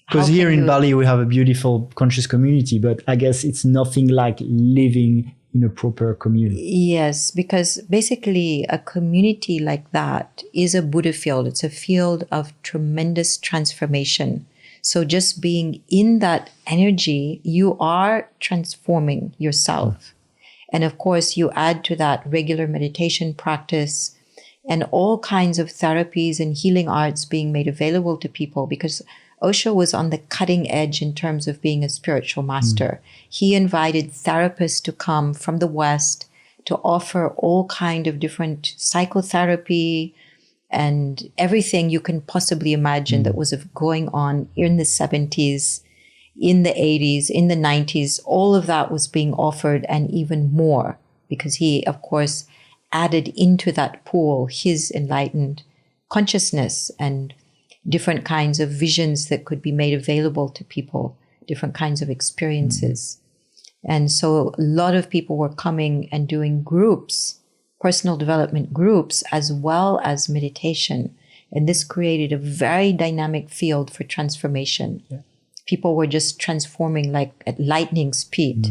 Because here in Bali, we have a beautiful conscious community, but I guess it's nothing like living in a proper community. Yes, because basically a community like that is a Buddha field. It's a field of tremendous transformation. So just being in that energy, you are transforming yourself. And of course, you add to that regular meditation practice and all kinds of therapies and healing arts being made available to people, because Osho was on the cutting edge in terms of being a spiritual master. He invited therapists to come from the West to offer all kind of different psychotherapy and everything you can possibly imagine that was going on in the 70s, in the 80s, in the 90s. All of that was being offered and even more, because he, of course, added into that pool his enlightened consciousness and different kinds of visions that could be made available to people, different kinds of experiences. And so a lot of people were coming and doing groups, personal development groups, as well as meditation. And this created a very dynamic field for transformation. Yeah. People were just transforming like at lightning speed.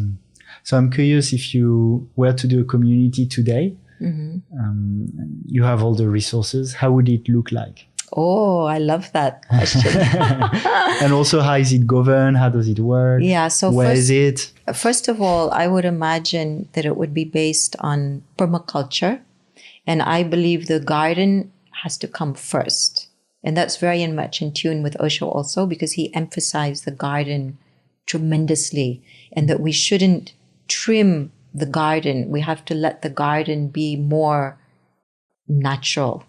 So I'm curious, if you were to do a community today, you have all the resources, how would it look like? Oh, I love that question. And also, how is it governed? How does it work? Yeah, so where is it? First of all, I would imagine that it would be based on permaculture. And I believe the garden has to come first. And that's very much in tune with Osho also, because he emphasized the garden tremendously, and that we shouldn't trim the garden. We have to let the garden be more natural.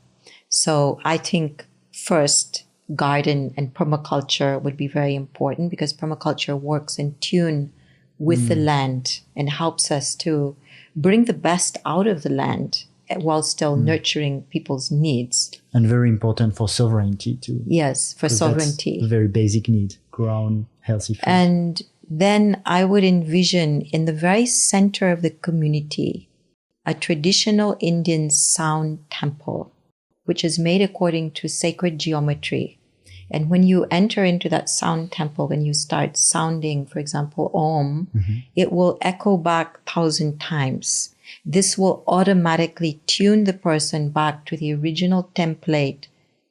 So I think first, garden and permaculture would be very important, because permaculture works in tune with the land and helps us to bring the best out of the land while still nurturing people's needs. And very important for sovereignty too. Yes, for sovereignty. That's a very basic need, ground, healthy food. And then I would envision in the very center of the community a traditional Indian sound temple, which is made according to sacred geometry. And when you enter into that sound temple and you start sounding, for example, Om, it will echo back 1,000 times. This will automatically tune the person back to the original template,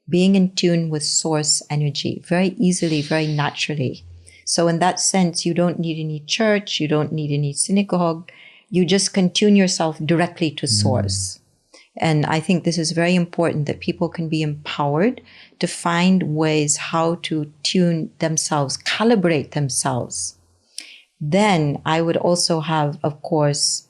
being in tune with source energy, very easily, very naturally. So in that sense, you don't need any church, you don't need any synagogue, you just can tune yourself directly to source. And I think this is very important, that people can be empowered to find ways how to tune themselves, calibrate themselves. Then I would also have, of course,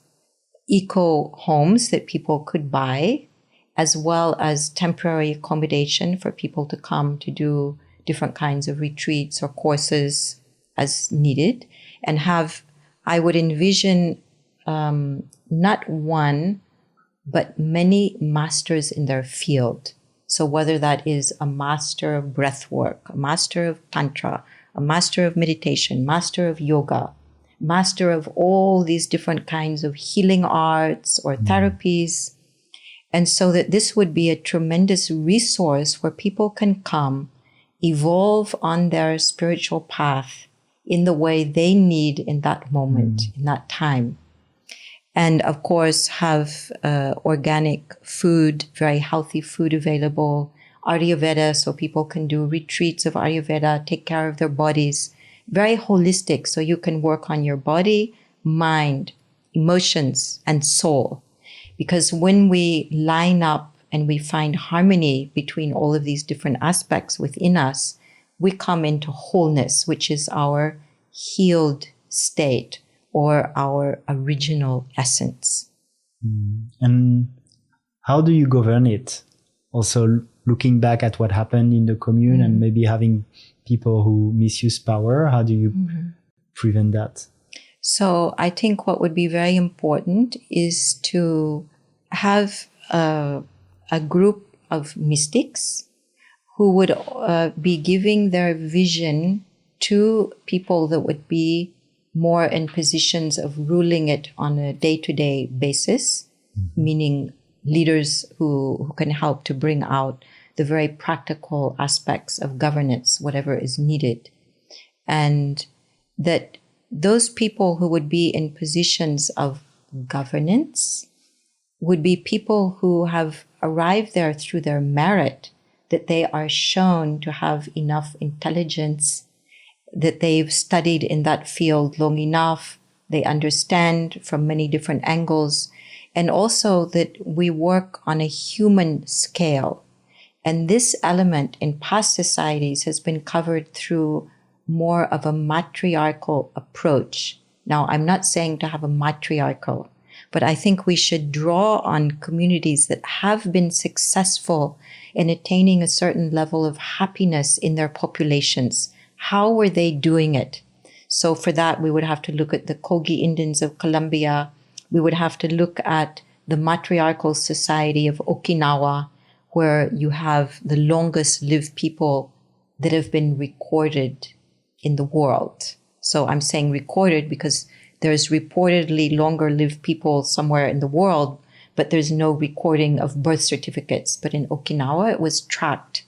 eco homes that people could buy, as well as temporary accommodation for people to come to do different kinds of retreats or courses as needed. And I would envision not one, but many masters in their field. So whether that is a master of breath work, a master of tantra, a master of meditation, master of yoga, master of all these different kinds of healing arts or therapies. And so that this would be a tremendous resource where people can come, evolve on their spiritual path in the way they need in that moment, in that time. And of course, have organic food, very healthy food available, Ayurveda, so people can do retreats of Ayurveda, take care of their bodies, very holistic, so you can work on your body, mind, emotions, and soul. Because when we line up and we find harmony between all of these different aspects within us, we come into wholeness, which is our healed state or our original essence. And how do you govern it? Also looking back at what happened in the commune and maybe having people who misuse power, how do you prevent that? So I think what would be very important is to have a group of mystics who would be giving their vision to people that would be more in positions of ruling it on a day-to-day basis, meaning leaders who can help to bring out the very practical aspects of governance, whatever is needed. And that those people who would be in positions of governance would be people who have arrived there through their merit, that they are shown to have enough intelligence, that they've studied in that field long enough, they understand from many different angles, and also that we work on a human scale. And this element in past societies has been covered through more of a matriarchal approach. Now, I'm not saying to have a matriarchal, but I think we should draw on communities that have been successful in attaining a certain level of happiness in their populations. How were they doing it? So for that, we would have to look at the Kogi Indians of Colombia. We would have to look at the matriarchal society of Okinawa, where you have the longest lived people that have been recorded in the world. So I'm saying recorded because there's reportedly longer lived people somewhere in the world, but there's no recording of birth certificates. But in Okinawa, it was tracked.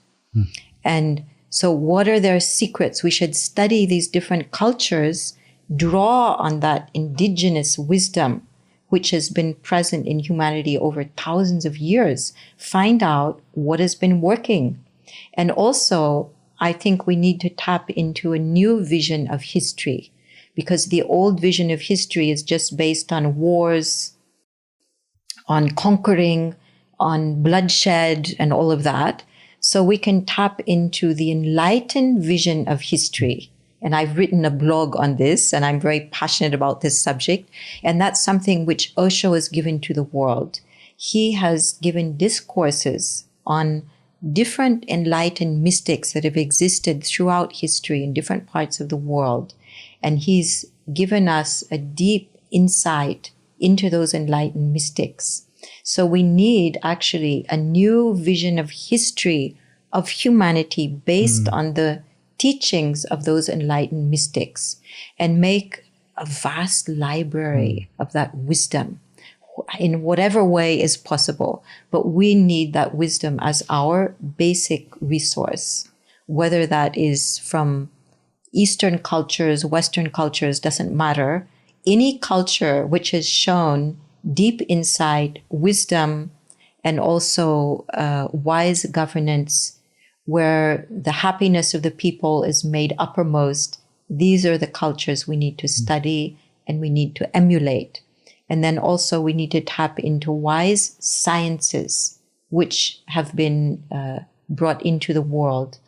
And so what are their secrets? We should study these different cultures, draw on that indigenous wisdom, which has been present in humanity over thousands of years, find out what has been working. And also, I think we need to tap into a new vision of history, because the old vision of history is just based on wars, on conquering, on bloodshed, and all of that. So we can tap into the enlightened vision of history. And I've written a blog on this, and I'm very passionate about this subject. And that's something which Osho has given to the world. He has given discourses on different enlightened mystics that have existed throughout history in different parts of the world. And he's given us a deep insight into those enlightened mystics. So we need actually a new vision of history of humanity based on the teachings of those enlightened mystics, and make a vast library of that wisdom in whatever way is possible. But we need that wisdom as our basic resource, whether that is from Eastern cultures, Western cultures, doesn't matter. Any culture which has shown deep insight, wisdom, and also wise governance, where the happiness of the people is made uppermost, these are the cultures we need to study and we need to emulate. And then also we need to tap into wise sciences which have been brought into the world.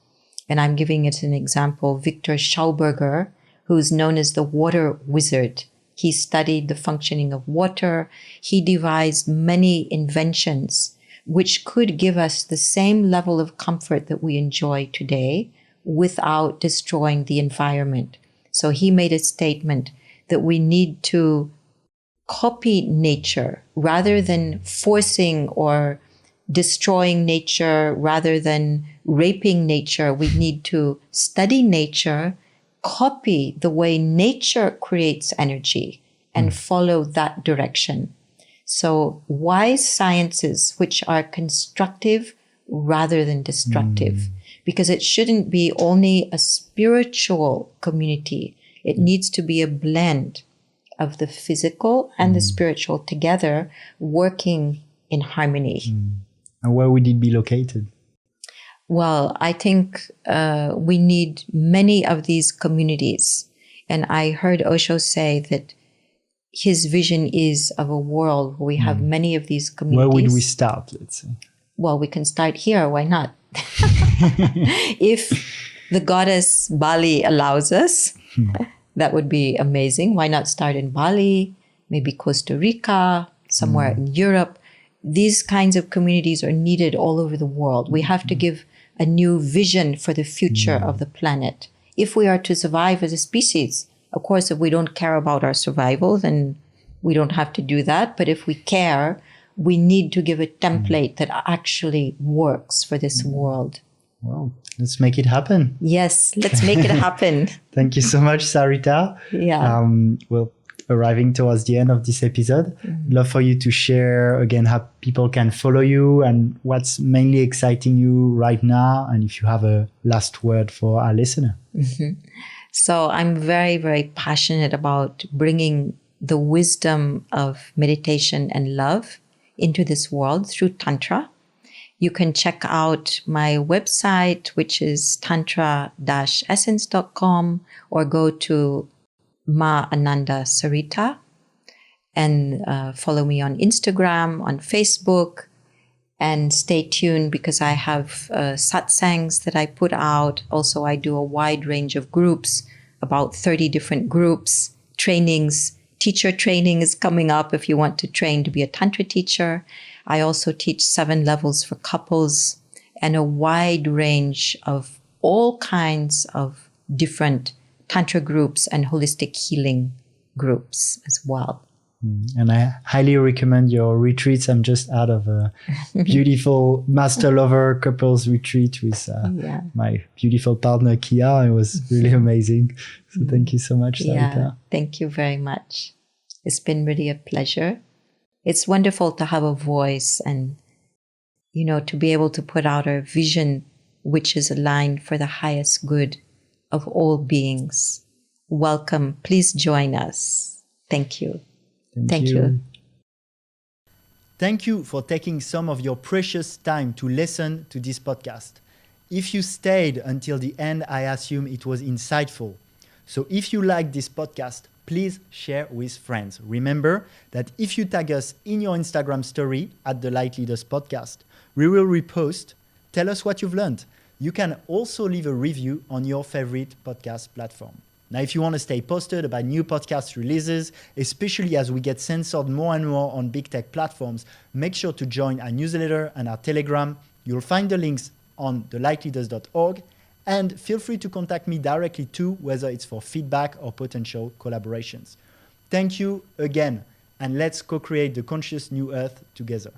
And I'm giving it an example. Victor Schauberger, who's known as the water wizard. He studied the functioning of water. He devised many inventions which could give us the same level of comfort that we enjoy today without destroying the environment. So he made a statement that we need to copy nature rather than forcing or destroying nature, rather than raping nature. We need to study nature, copy the way nature creates energy, and follow that direction. So wise sciences which are constructive rather than destructive, because it shouldn't be only a spiritual community. It needs to be a blend of the physical and the spiritual together, working in harmony. And where would it be located? Well, I think we need many of these communities. And I heard Osho say that his vision is of a world where we have many of these communities. Where would we start, let's say? well, we can start here. Why not? If the goddess Bali allows us, that would be amazing. Why not start in Bali, maybe Costa Rica, somewhere in Europe? These kinds of communities are needed all over the world. We have to give a new vision for the future of the planet. If we are to survive as a species, of course, if we don't care about our survival, then we don't have to do that. But if we care, we need to give a template that actually works for this world. Wow, let's make it happen. Yes, let's make it happen. Thank you so much, Sarita. Yeah. We're arriving towards the end of this episode. Love for you to share again how people can follow you and what's mainly exciting you right now. And if you have a last word for our listener. So I'm very, very passionate about bringing the wisdom of meditation and love into this world through Tantra. You can check out my website, which is tantra-essence.com, or go to Ma Ananda Sarita and follow me on Instagram, on Facebook, and stay tuned because I have satsangs that I put out. Also, I do a wide range of groups, about 30 different groups, trainings. Teacher training is coming up if you want to train to be a Tantra teacher. I also teach 7 levels for couples and a wide range of all kinds of different Tantra groups and holistic healing groups as well. And I highly recommend your retreats. I'm just out of a beautiful master lover couples retreat with my beautiful partner, Kia. It was really amazing. So thank you so much, Sarita. Yeah, thank you very much. It's been really a pleasure. It's wonderful to have a voice and, you know, to be able to put out our vision, which is aligned for the highest good of all beings. Welcome. Please join us. Thank you. Thank you. Thank you for taking some of your precious time to listen to this podcast. If you stayed until the end, I assume it was insightful. So if you like this podcast, please share with friends. Remember that if you tag us in your Instagram story at the Lightleaders podcast, we will repost. Tell us what you've learned. You can also leave a review on your favorite podcast platform. Now, if you want to stay posted about new podcast releases, especially as we get censored more and more on big tech platforms, make sure to join our newsletter and our Telegram. You'll find the links on thelightleaders.org. And feel free to contact me directly too, whether it's for feedback or potential collaborations. Thank you again, and let's co-create the conscious new earth together.